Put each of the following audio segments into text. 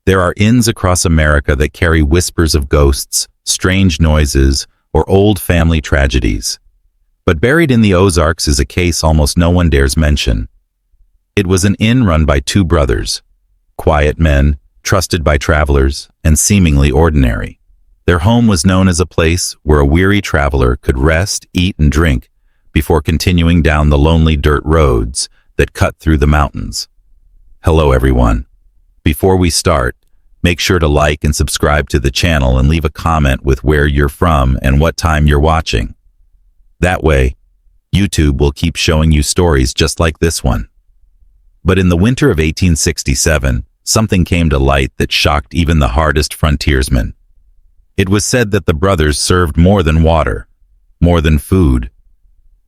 There are inns across America that carry whispers of ghosts, strange noises, or old family tragedies. But buried in the Ozarks is a case almost no one dares mention. It was an inn run by two brothers, quiet men, trusted by travelers, and seemingly ordinary. Their home was known as a place where a weary traveler could rest, eat, and drink before continuing down the lonely dirt roads that cut through the mountains. Hello, everyone. Before we start, make sure to like and subscribe to the channel and leave a comment with where you're from and what time you're watching. That way, YouTube will keep showing you stories just like this one. But in the winter of 1867, something came to light that shocked even the hardest frontiersmen. It was said that the brothers served more than water, more than food,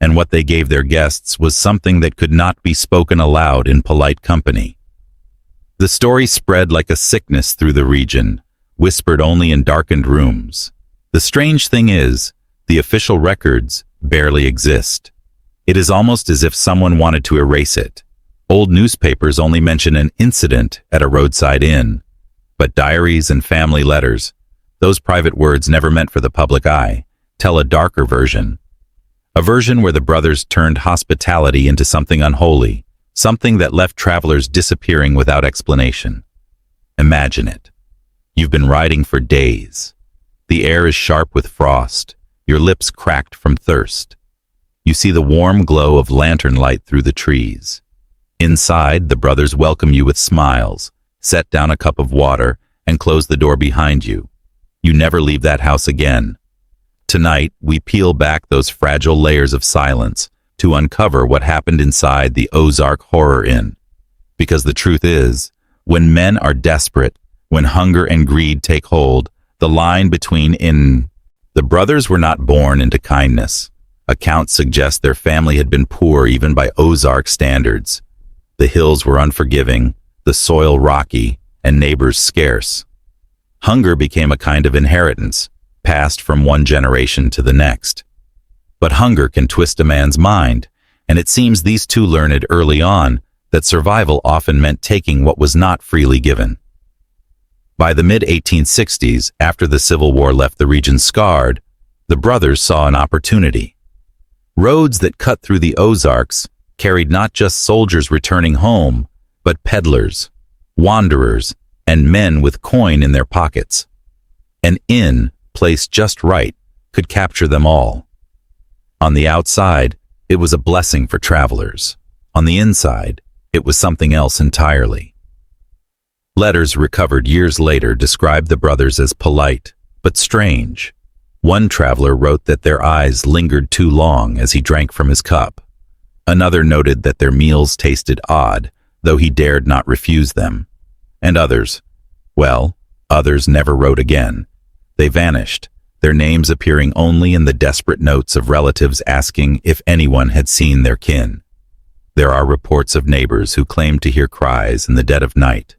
and what they gave their guests was something that could not be spoken aloud in polite company. The story spread like a sickness through the region, whispered only in darkened rooms. The strange thing is, the official records barely exist. It is almost as if someone wanted to erase it. Old newspapers only mention an incident at a roadside inn, but diaries and family letters, those private words never meant for the public eye, tell a darker version. A version where the brothers turned hospitality into something unholy, something that left travelers disappearing without explanation. Imagine it. You've been riding for days. The air is sharp with frost, your lips cracked from thirst. You see the warm glow of lantern light through the trees. Inside, the brothers welcome you with smiles, set down a cup of water, and close the door behind you. You never leave that house again. Tonight, we peel back those fragile layers of silence to uncover what happened inside the Ozark Horror Inn. Because the truth is, when men are desperate, when hunger and greed take hold, the line between the brothers were not born into kindness. Accounts suggest their family had been poor even by Ozark standards. The hills were unforgiving, the soil rocky, and neighbors scarce. Hunger became a kind of inheritance, passed from one generation to the next. But hunger can twist a man's mind, and it seems these two learned early on that survival often meant taking what was not freely given. By the mid-1860s, after the Civil War left the region scarred, the brothers saw an opportunity. Roads that cut through the Ozarks carried not just soldiers returning home, but peddlers, wanderers, and men with coin in their pockets. An inn, placed just right, could capture them all. On the outside, it was a blessing for travelers. On the inside, it was something else entirely. Letters recovered years later described the brothers as polite, but strange. One traveler wrote that their eyes lingered too long as he drank from his cup. Another noted that their meals tasted odd, though he dared not refuse them. And others never wrote again. They vanished, their names appearing only in the desperate notes of relatives asking if anyone had seen their kin. There are reports of neighbors who claimed to hear cries in the dead of night,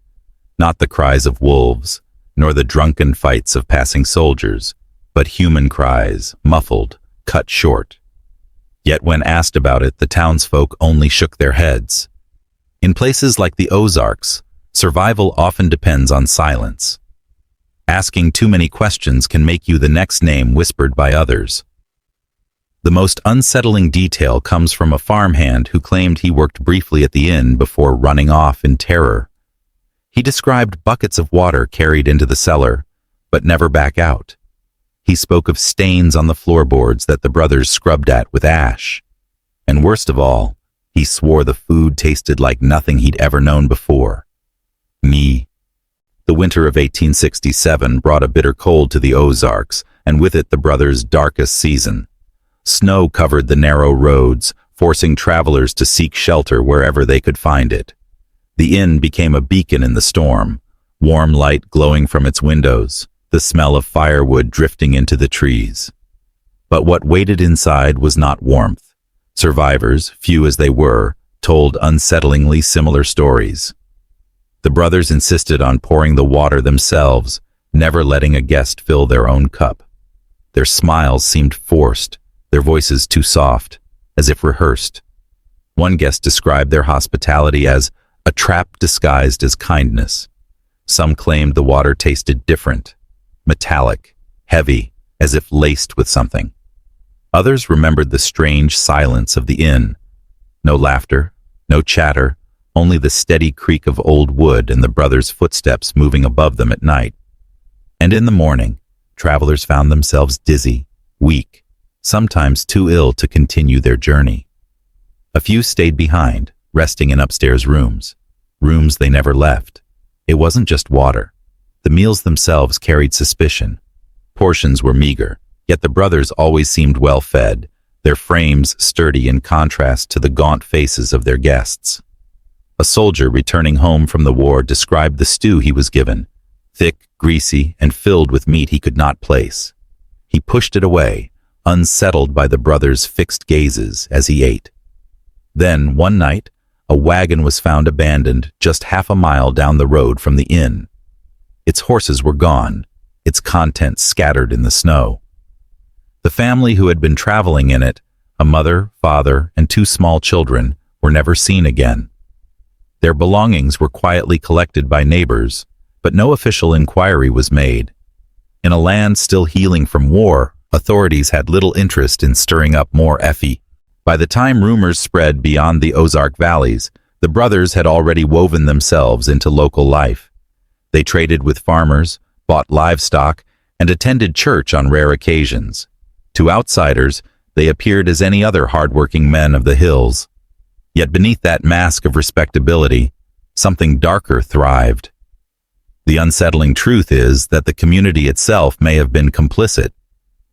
not the cries of wolves, nor the drunken fights of passing soldiers, but human cries, muffled, cut short. Yet when asked about it, the townsfolk only shook their heads. In places like the Ozarks, survival often depends on silence. Asking too many questions can make you the next name whispered by others. The most unsettling detail comes from a farmhand who claimed he worked briefly at the inn before running off in terror. He described buckets of water carried into the cellar, but never back out. He spoke of stains on the floorboards that the brothers scrubbed at with ash. And worst of all, he swore the food tasted like nothing he'd ever known before. The winter of 1867 brought a bitter cold to the Ozarks, and with it the brothers' darkest season. Snow covered the narrow roads, forcing travelers to seek shelter wherever they could find it. The inn became a beacon in the storm, warm light glowing from its windows, the smell of firewood drifting into the trees. But what waited inside was not warmth. Survivors, few as they were, told unsettlingly similar stories. The brothers insisted on pouring the water themselves, never letting a guest fill their own cup. Their smiles seemed forced, their voices too soft, as if rehearsed. One guest described their hospitality as a trap disguised as kindness. Some claimed the water tasted different, metallic, heavy, as if laced with something. Others remembered the strange silence of the inn. No laughter, no chatter, only the steady creak of old wood and the brothers' footsteps moving above them at night. And in the morning, travelers found themselves dizzy, weak, sometimes too ill to continue their journey. A few stayed behind, resting in upstairs rooms they never left. It wasn't just water. The meals themselves carried suspicion. Portions were meager, yet the brothers always seemed well fed, their frames sturdy in contrast to the gaunt faces of their guests. A soldier returning home from the war described the stew he was given, thick, greasy, and filled with meat he could not place. He pushed it away, unsettled by the brothers' fixed gazes as he ate. Then, one night, a wagon was found abandoned just half a mile down the road from the inn. Its horses were gone, its contents scattered in the snow. The family who had been traveling in it, a mother, father, and 2 small children, were never seen again. Their belongings were quietly collected by neighbors, but no official inquiry was made. In a land still healing from war, authorities had little interest in stirring up more effie. By the time rumors spread beyond the Ozark valleys, the brothers had already woven themselves into local life. They traded with farmers, bought livestock, and attended church on rare occasions. To outsiders, they appeared as any other hard-working men of the hills. Yet beneath that mask of respectability, something darker thrived. The unsettling truth is that the community itself may have been complicit.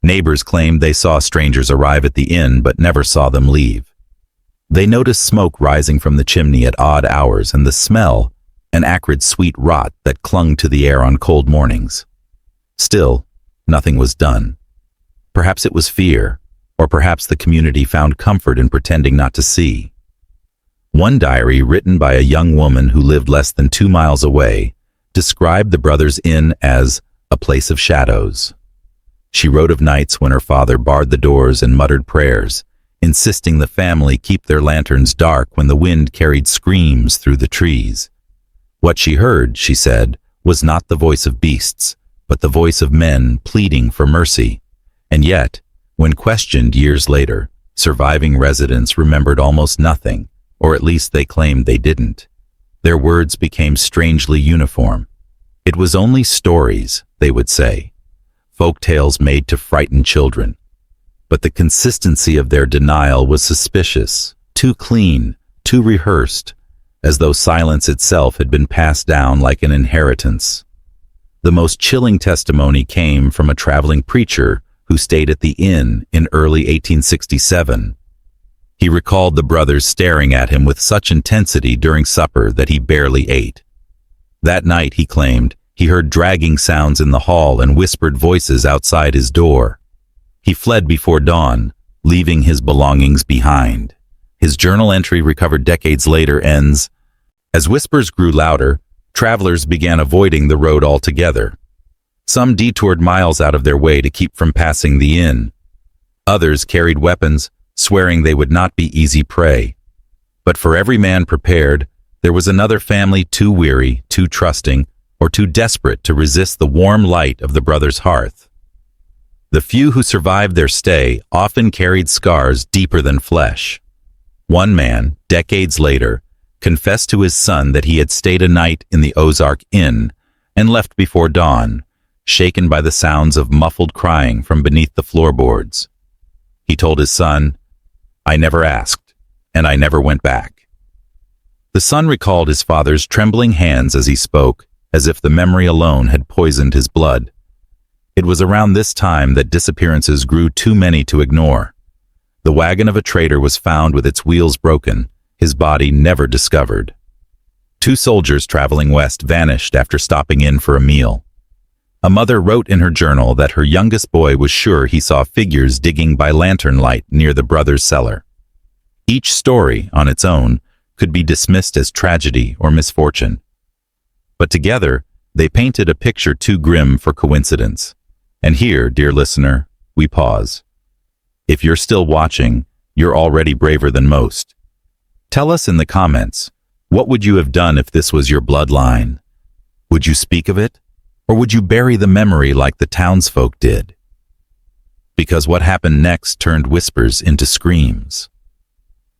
Neighbors claimed they saw strangers arrive at the inn but never saw them leave. They noticed smoke rising from the chimney at odd hours and the smell, an acrid sweet rot that clung to the air on cold mornings. Still, nothing was done. Perhaps it was fear, or perhaps the community found comfort in pretending not to see. One diary, written by a young woman who lived less than 2 miles away, described the brothers' inn as a place of shadows. She wrote of nights when her father barred the doors and muttered prayers, insisting the family keep their lanterns dark when the wind carried screams through the trees. What she heard, she said, was not the voice of beasts, but the voice of men pleading for mercy. And yet, when questioned years later, surviving residents remembered almost nothing, or at least they claimed they didn't. Their words became strangely uniform. It was only stories, they would say. Folk tales made to frighten children. But the consistency of their denial was suspicious, too clean, too rehearsed, as though silence itself had been passed down like an inheritance. The most chilling testimony came from a traveling preacher who stayed at the inn in early 1867. He recalled the brothers staring at him with such intensity during supper that he barely ate. That night, he claimed, he heard dragging sounds in the hall and whispered voices outside his door. He fled before dawn, leaving his belongings behind. His journal entry, recovered decades later, ends, "As whispers grew louder, travelers began avoiding the road altogether. Some detoured miles out of their way to keep from passing the inn. Others carried weapons, swearing they would not be easy prey. But for every man prepared, there was another family too weary, too trusting, or too desperate to resist the warm light of the brothers' hearth. The few who survived their stay often carried scars deeper than flesh. One man, decades later, confessed to his son that he had stayed a night in the Ozark Inn and left before dawn, shaken by the sounds of muffled crying from beneath the floorboards. He told his son, "I never asked, and I never went back." The son recalled his father's trembling hands as he spoke, as if the memory alone had poisoned his blood. It was around this time that disappearances grew too many to ignore. The wagon of a trader was found with its wheels broken, his body never discovered. 2 soldiers traveling west vanished after stopping in for a meal. A mother wrote in her journal that her youngest boy was sure he saw figures digging by lantern light near the brothers' cellar. Each story, on its own, could be dismissed as tragedy or misfortune. But together, they painted a picture too grim for coincidence. And here, dear listener, we pause. If you're still watching, you're already braver than most. Tell us in the comments, what would you have done if this was your bloodline? Would you speak of it? Or would you bury the memory like the townsfolk did? Because what happened next turned whispers into screams.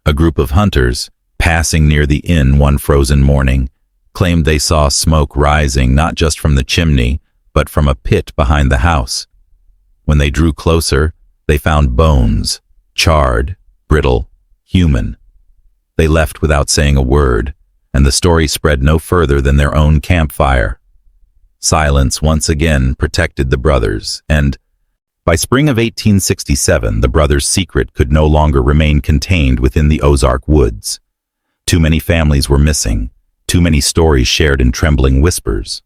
A group of hunters, passing near the inn one frozen morning, claimed they saw smoke rising not just from the chimney, but from a pit behind the house. When they drew closer, they found bones, charred, brittle, human. They left without saying a word, and the story spread no further than their own campfire. Silence once again protected the brothers, and by spring of 1867, the brothers' secret could no longer remain contained within the Ozark woods. Too many families were missing, too many stories shared in trembling whispers.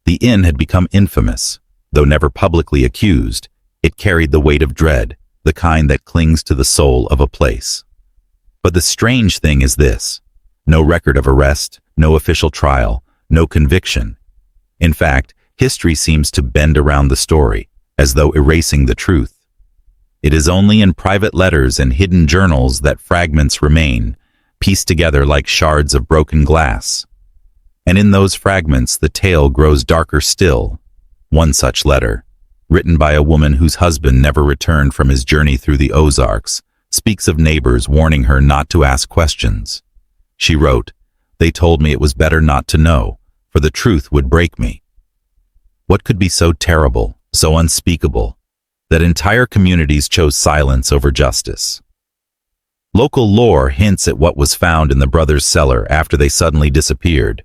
The inn had become infamous. Though never publicly accused, it carried the weight of dread, the kind that clings to the soul of a place. But the strange thing is this: no record of arrest, no official trial, no conviction. In fact, history seems to bend around the story, as though erasing the truth. It is only in private letters and hidden journals that fragments remain, pieced together like shards of broken glass. And in those fragments, the tale grows darker still. One such letter, written by a woman whose husband never returned from his journey through the Ozarks, speaks of neighbors warning her not to ask questions. She wrote, "They told me it was better not to know, for the truth would break me." What could be so terrible, so unspeakable, that entire communities chose silence over justice? Local lore hints at what was found in the brothers' cellar after they suddenly disappeared.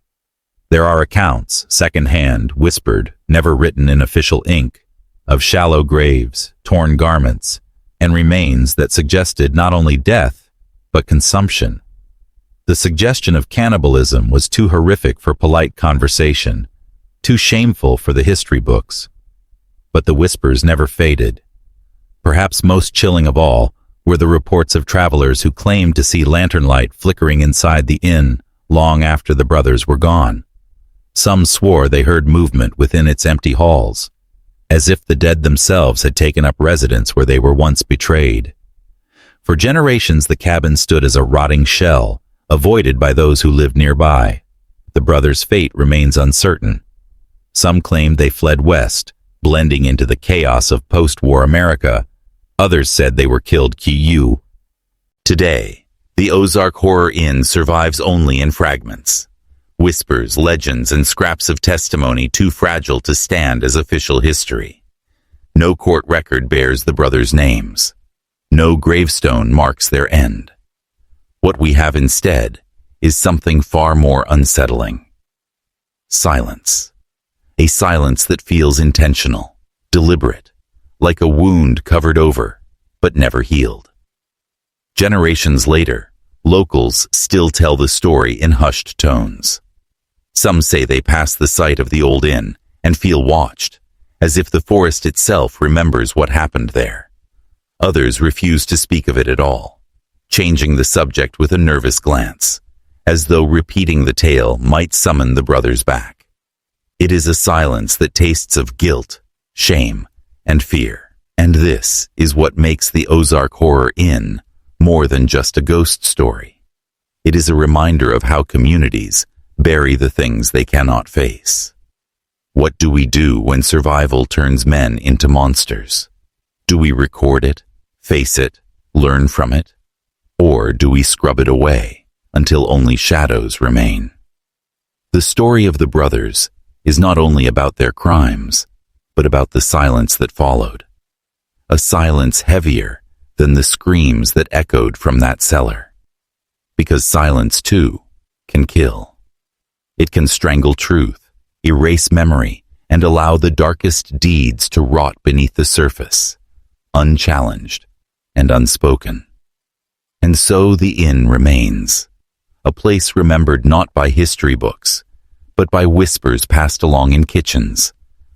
There are accounts, second-hand, whispered, never written in official ink, of shallow graves, torn garments, and remains that suggested not only death, but consumption. The suggestion of cannibalism was too horrific for polite conversation, too shameful for the history books. But the whispers never faded. Perhaps most chilling of all were the reports of travelers who claimed to see lantern light flickering inside the inn long after the brothers were gone. Some swore they heard movement within its empty halls, as if the dead themselves had taken up residence where they were once betrayed. For generations the cabin stood as a rotting shell, avoided by those who lived nearby. The brothers' fate remains uncertain. Some claimed they fled west, blending into the chaos of post-war America. Others said they were killed Q. Today, the Ozark Horror Inn survives only in fragments. Whispers, legends, and scraps of testimony too fragile to stand as official history. No court record bears the brothers' names. No gravestone marks their end. What we have instead is something far more unsettling. Silence. A silence that feels intentional, deliberate, like a wound covered over, but never healed. Generations later, locals still tell the story in hushed tones. Some say they pass the site of the old inn and feel watched, as if the forest itself remembers what happened there. Others refuse to speak of it at all, changing the subject with a nervous glance, as though repeating the tale might summon the brothers back. It is a silence that tastes of guilt, shame, and fear. And this is what makes the Ozark Horror Inn more than just a ghost story. It is a reminder of how communities bury the things they cannot face. What do we do when survival turns men into monsters? Do we record it, face it, learn from it? Or do we scrub it away until only shadows remain? The story of the brothers is not only about their crimes, but about the silence that followed. A silence heavier than the screams that echoed from that cellar. Because silence, too, can kill. It can strangle truth, erase memory, and allow the darkest deeds to rot beneath the surface, unchallenged and unspoken. And so the inn remains, a place remembered not by history books, but by whispers passed along in kitchens,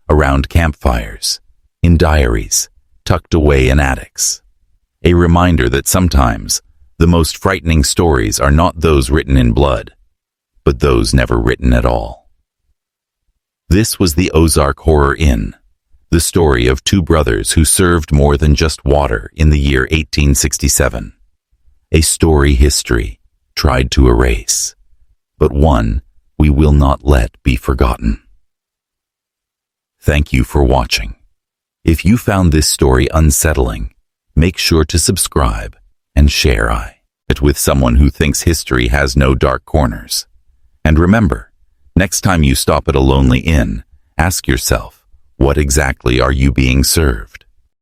around campfires, in diaries, tucked away in attics. A reminder that sometimes the most frightening stories are not those written in blood, but those never written at all. This was the Ozark Horror Inn, the story of two brothers who served more than just water in the year 1867. A story history tried to erase, but one we will not let be forgotten. Thank you for watching. If you found this story unsettling, make sure to subscribe and share it with someone who thinks history has no dark corners. And remember, next time you stop at a lonely inn, ask yourself, what exactly are you being served?